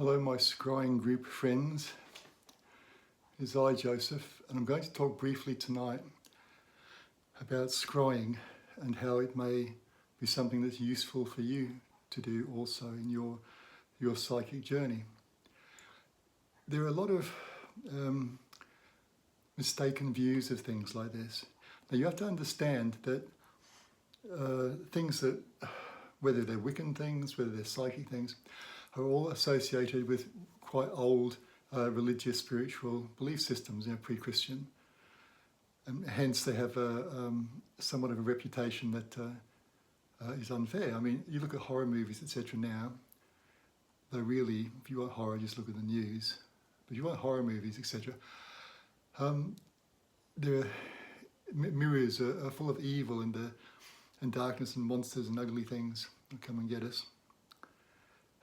Hello, my scrying group friends. It's I, Joseph, and I'm going to talk briefly tonight about scrying and how it may be something that's useful for you to do also in your psychic journey. There are a lot of mistaken views of things like this. Now you have to understand that things that, whether they're Wiccan things, whether they're psychic things, are all associated with quite old religious, spiritual belief systems, pre-Christian. And hence they have somewhat of a reputation that is unfair. I mean, you look at horror movies, etc. now, though really, if you want horror, just look at the news. But if you want horror movies, etc., mirrors are full of evil and darkness and monsters and ugly things that come and get us.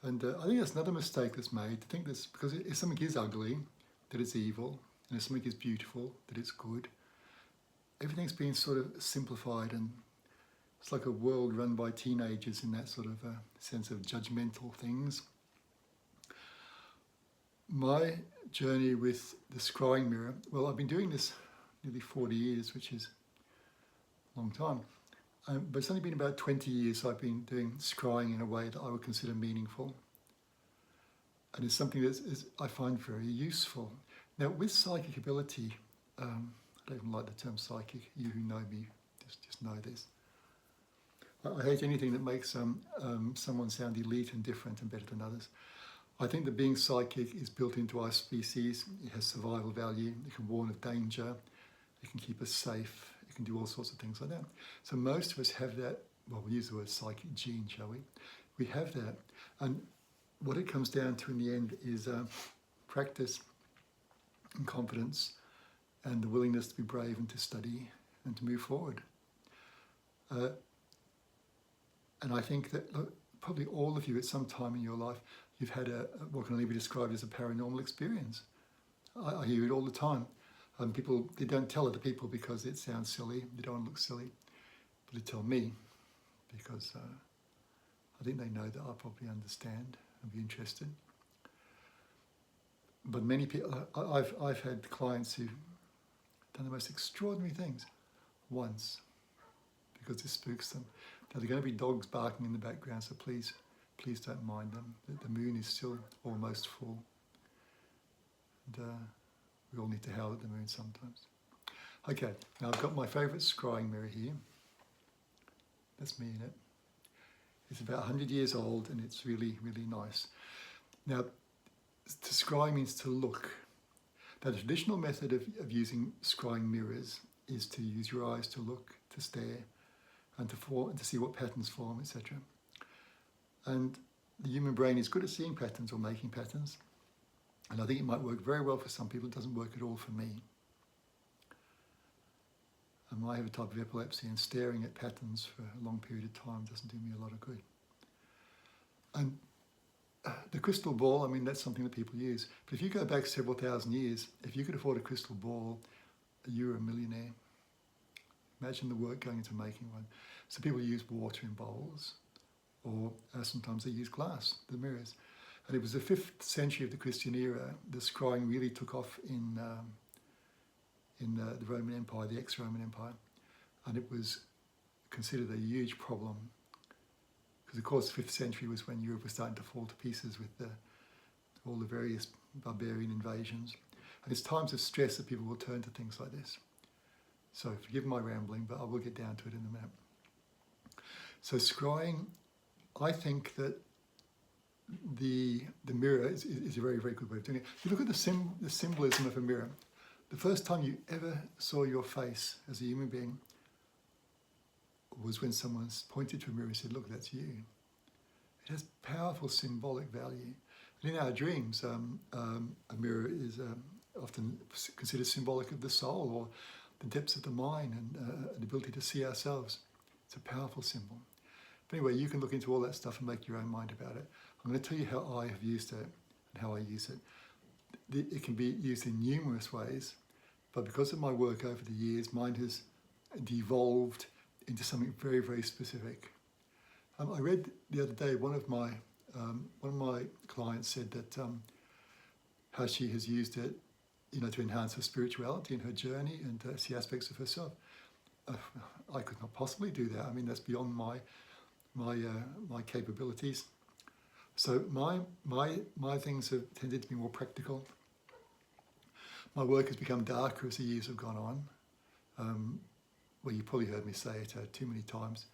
And I think that's another mistake that's made, to think that's because if something is ugly, that it's evil, and if something is beautiful, that it's good. Everything's been sort of simplified, and it's like a world run by teenagers in that sort of sense of judgmental things. My journey with the scrying mirror, well, I've been doing this nearly 40 years, which is a long time. But it's only been about 20 years I've been doing scrying in a way that I would consider meaningful. And it's something that I find very useful. Now, with psychic ability, I don't even like the term psychic. You who know me just know this. I hate anything that makes someone sound elite and different and better than others. I think that being psychic is built into our species. It has survival value. It can warn of danger. It can keep us safe. It can do all sorts of things like that. So most of us have that, well, we use the word psychic gene, shall we? We have that. And what it comes down to in the end is practice and confidence and the willingness to be brave and to study and to move forward. And I think that probably all of you at some time in your life, you've had what can only be described as a paranormal experience. I hear it all the time. People, they don't tell other people because it sounds silly, they don't want to look silly, but they tell me because I think they know that I'll probably understand and be interested. But many people, I've had clients who've done the most extraordinary things once because it spooks them. Now there are going to be dogs barking in the background, so please don't mind them. The moon is still almost full. And, we all need to howl at the moon sometimes. Okay, now I've got my favourite scrying mirror here. That's me in it. It's about 100 years old and it's really, really nice. Now, to scry means to look. Now, the traditional method of using scrying mirrors is to use your eyes to look, to stare, and to see what patterns form, etc. And the human brain is good at seeing patterns or making patterns. And I think it might work very well for some people. It doesn't work at all for me. I have a type of epilepsy, and staring at patterns for a long period of time doesn't do me a lot of good. And the crystal ball, I mean, that's something that people use. But if you go back several thousand years, if you could afford a crystal ball, you were a millionaire. Imagine the work going into making one. So people use water in bowls, or sometimes they use glass, the mirrors. And it was the 5th century of the Christian era that scrying really took off in the Roman Empire, the ex-Roman Empire. And it was considered a huge problem. Because of course the 5th century was when Europe was starting to fall to pieces with all the various barbarian invasions. And it's times of stress that people will turn to things like this. So forgive my rambling, but I will get down to it in a minute. So scrying, I think that the mirror is a very, very good way of doing it. If you look at the symbolism of a mirror, the first time you ever saw your face as a human being was when someone pointed to a mirror and said, look, that's you. It has powerful symbolic value. And in our dreams, a mirror is often considered symbolic of the soul or the depths of the mind and the ability to see ourselves. It's a powerful symbol. But anyway, you can look into all that stuff and make your own mind about it. I'm going to tell you how I have used it and how I use it. It can be used in numerous ways, but because of my work over the years, mine has devolved into something very, very specific. I read the other day one of my One of my clients said that how she has used it, to enhance her spirituality and her journey and see aspects of herself. I could not possibly do that. I mean, that's beyond my capabilities. So my things have tended to be more practical. My work has become darker as the years have gone on. Well, you probably heard me say it too many times.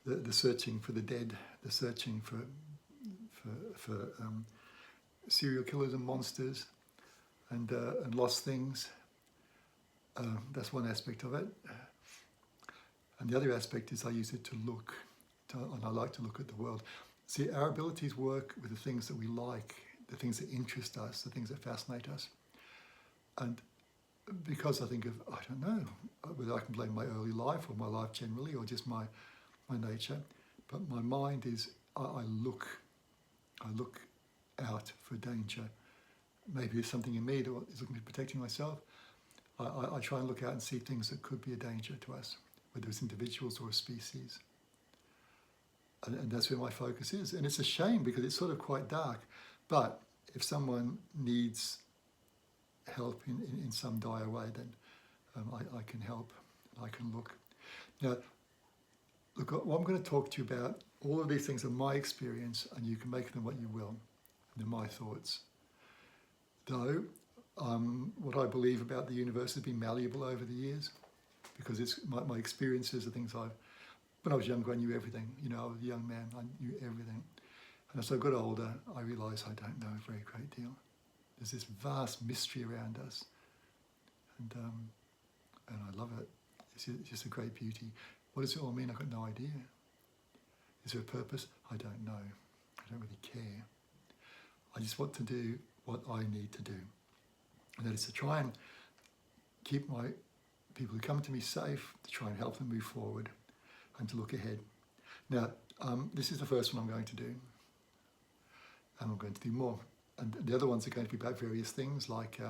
The searching for the dead, the searching for serial killers and monsters and lost things. That's one aspect of it. And the other aspect is I use it to look, and I like to look at the world. See, our abilities work with the things that we like, the things that interest us, the things that fascinate us. And because I think of, I don't know, whether I can blame my early life or my life generally or just my nature, but my mind is, I look out for danger. Maybe there's something in me that is looking at protecting myself. I try and look out and see things that could be a danger to us, whether it's individuals or a species. And that's where my focus is. And it's a shame because it's sort of quite dark. But if someone needs help in some dire way, then I can help, I can look. Now, look, what I'm going to talk to you about, all of these things are my experience, and you can make them what you will. They're my thoughts. Though, what I believe about the universe has been malleable over the years, because it's my experiences are things when I was younger, I knew everything. I was a young man, I knew everything. And as I got older, I realised I don't know a very great deal. There's this vast mystery around us, and I love it. It's just a great beauty. What does it all mean? I've got no idea. Is there a purpose? I don't know. I don't really care. I just want to do what I need to do. And that is to try and keep my people who come to me safe, to try and help them move forward and to look ahead. Now, this is the first one I'm going to do. And I'm going to do more. And the other ones are going to be about various things like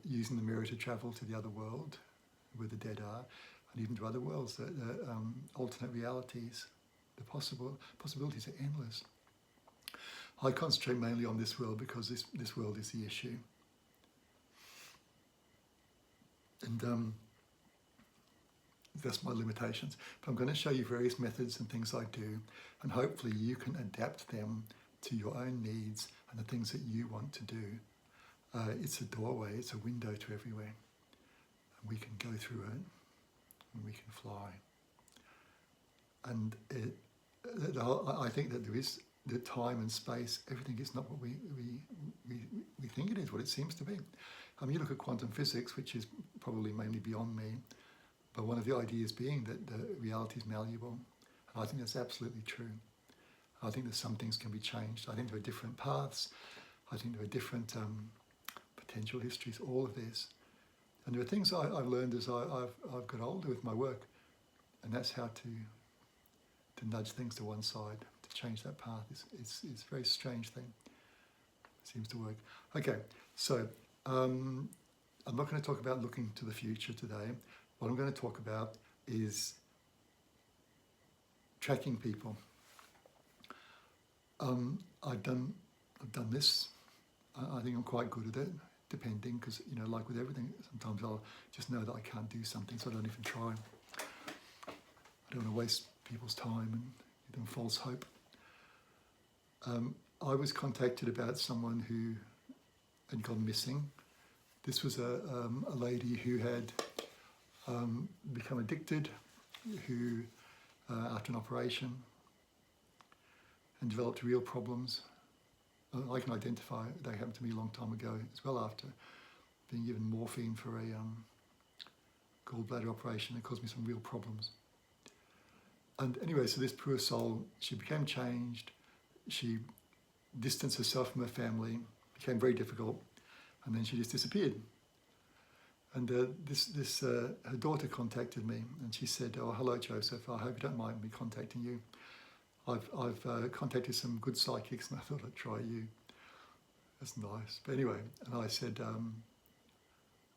using the mirror to travel to the other world where the dead are, and even to other worlds, the alternate realities. The possibilities are endless. I concentrate mainly on this world because this world is the issue. And that's my limitations. But I'm going to show you various methods and things I do, and hopefully you can adapt them to your own needs and the things that you want to do. It's a doorway, it's a window to everywhere. And we can go through it, and we can fly. And I think that there is the time and space, everything is not what we think it is, what it seems to be. I mean, you look at quantum physics, which is probably mainly beyond me, but one of the ideas being that the reality is malleable. And I think that's absolutely true. I think that some things can be changed. I think there are different paths. I think there are different potential histories, all of this. And there are things I've learned as I've got older with my work, and that's how to nudge things to one side, to change that path. It's a very strange thing. It seems to work. Okay, so I'm not going to talk about looking to the future today. What I'm going to talk about is tracking people. I've done this. I think I'm quite good at it, depending, because like with everything, sometimes I'll just know that I can't do something, so I don't even try. I don't want to waste people's time and give them false hope. I was contacted about someone who had gone missing. This was a lady who had become addicted, who after an operation, and developed real problems. I can identify, they happened to me a long time ago as well, after being given morphine for a gallbladder operation. It caused me some real problems. And anyway, so this poor soul, she became changed. She distanced herself from her family, became very difficult, and then she just disappeared. And her daughter contacted me, and she said, "Oh, hello, Joseph. I hope you don't mind me contacting you. I've contacted some good psychics, and I thought I'd try you." That's nice. But anyway, and I said,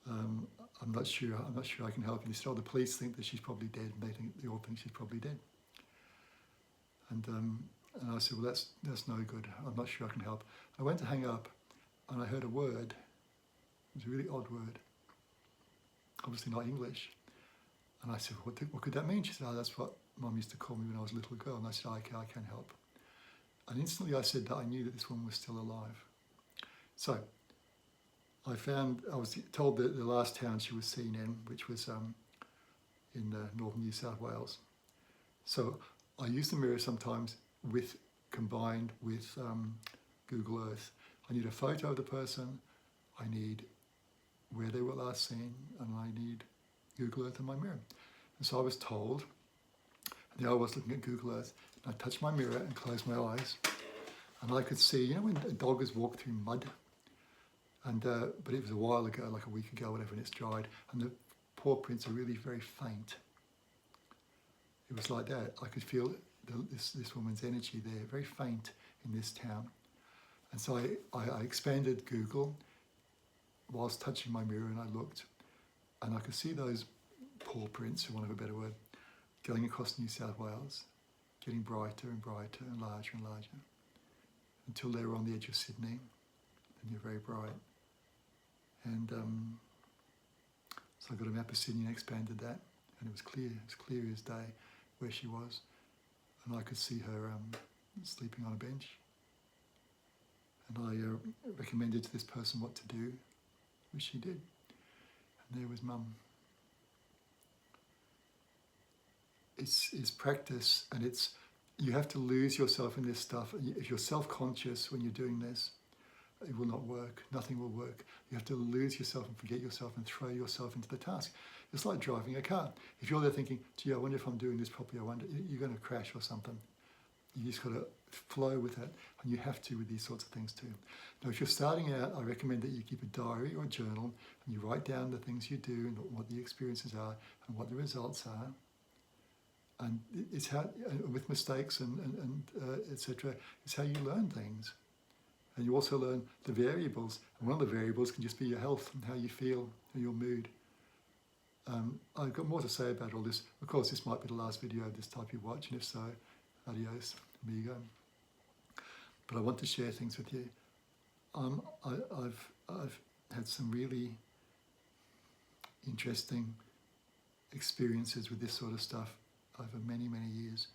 I'm not sure I can help you. They said, "Oh, the police think that she's probably dead, and they all think she's probably dead." And And I said, well, that's no good. I'm not sure I can help. I went to hang up and I heard a word. It was a really odd word, obviously not English. And I said, what could that mean? She said, oh, that's what Mum used to call me when I was a little girl. And I said, okay, I can help. And instantly I said that I knew that this woman was still alive. So I was told that the last town she was seen in, which was in northern New South Wales. So I use the mirror sometimes combined with Google Earth. I need a photo of the person, I need where they were last seen, and I need Google Earth in my mirror. And so I was told, and there I was looking at Google Earth, and I touched my mirror and closed my eyes, and I could see, when a dog has walked through mud, and but it was a while ago, like a week ago, whatever, and it's dried, and the paw prints are really very faint. It was like that. I could feel this woman's energy there, very faint in this town. And so I expanded Google whilst touching my mirror, and I looked, and I could see those paw prints, for want of a better word, going across New South Wales, getting brighter and brighter and larger, until they were on the edge of Sydney, and they're very bright. And so I got a map of Sydney and expanded that, and it was clear as day where she was, and I could see her sleeping on a bench. And I recommended to this person what to do, which she did. And there was Mum. It's practice, and you have to lose yourself in this stuff. If you're self-conscious when you're doing this, it will not work. Nothing will work. You have to lose yourself and forget yourself and throw yourself into the task. It's like driving a car. If you're there thinking, gee, I wonder if I'm doing this properly, you're going to crash or something. You just got to flow with it, and you have to with these sorts of things too. Now, if you're starting out, I recommend that you keep a diary or a journal, and you write down the things you do and what the experiences are and what the results are. And it's how, with mistakes and etc., it's how you learn things. And you also learn the variables. And one of the variables can just be your health and how you feel and your mood. I've got more to say about all this. Of course, this might be the last video of this type you watch, and if so, adios, amigo. But I want to share things with you. I've had some really interesting experiences with this sort of stuff over many, many years.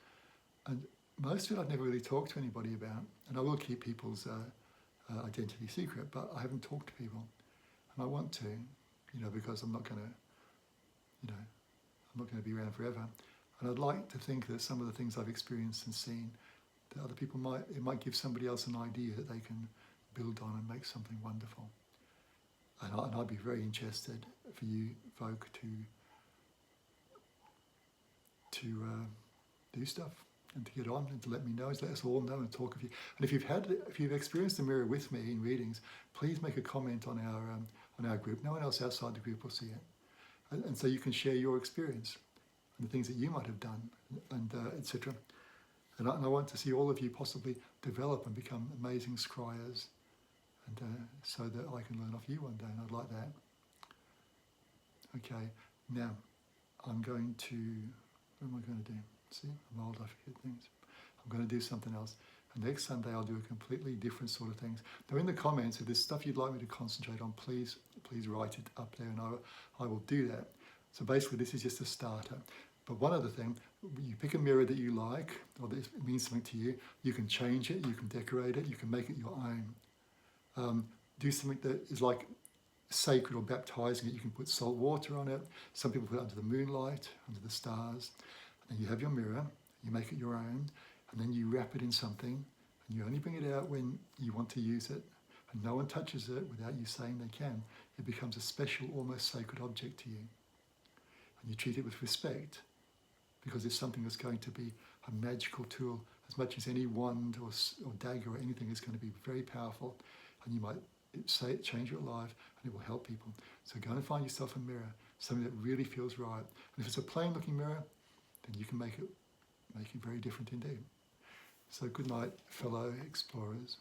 And most of it I've never really talked to anybody about. And I will keep people's identity secret, but I haven't talked to people. And I want to, because I'm not going to, I'm not going to be around forever. And I'd like to think that some of the things I've experienced and seen, that other people it might give somebody else an idea that they can build on and make something wonderful. And I'd be very interested for you folk to do stuff and to get on and to let me know, let us all know and talk of you. And if you've experienced the mirror with me in readings, please make a comment on our group. No one else outside the group will see it, and so you can share your experience and the things that you might have done, and etc. And I want to see all of you possibly develop and become amazing scryers, and so that I can learn off you one day, and I'd like that. Okay, now I'm going to. What am I going to do? See, I'm old, I forget things. I'm going to do something else. And next Sunday I'll do a completely different sort of things. Now in the comments, if there's stuff you'd like me to concentrate on, please write it up there, and I will do that. So basically this is just a starter. But one other thing, you pick a mirror that you like, or that it means something to you, you can change it, you can decorate it, you can make it your own. Do something that is like sacred or baptizing it. You can put salt water on it. Some people put it under the moonlight, under the stars. And you have your mirror, you make it your own, and then you wrap it in something, and you only bring it out when you want to use it, and no one touches it without you saying they can. It becomes a special, almost sacred object to you. And you treat it with respect, because it's something that's going to be a magical tool, as much as any wand or dagger or anything is going to be very powerful, and you might change your life, and it will help people. So go and find yourself a mirror, something that really feels right. And if it's a plain looking mirror, then you can make it very different indeed. So good night, fellow explorers.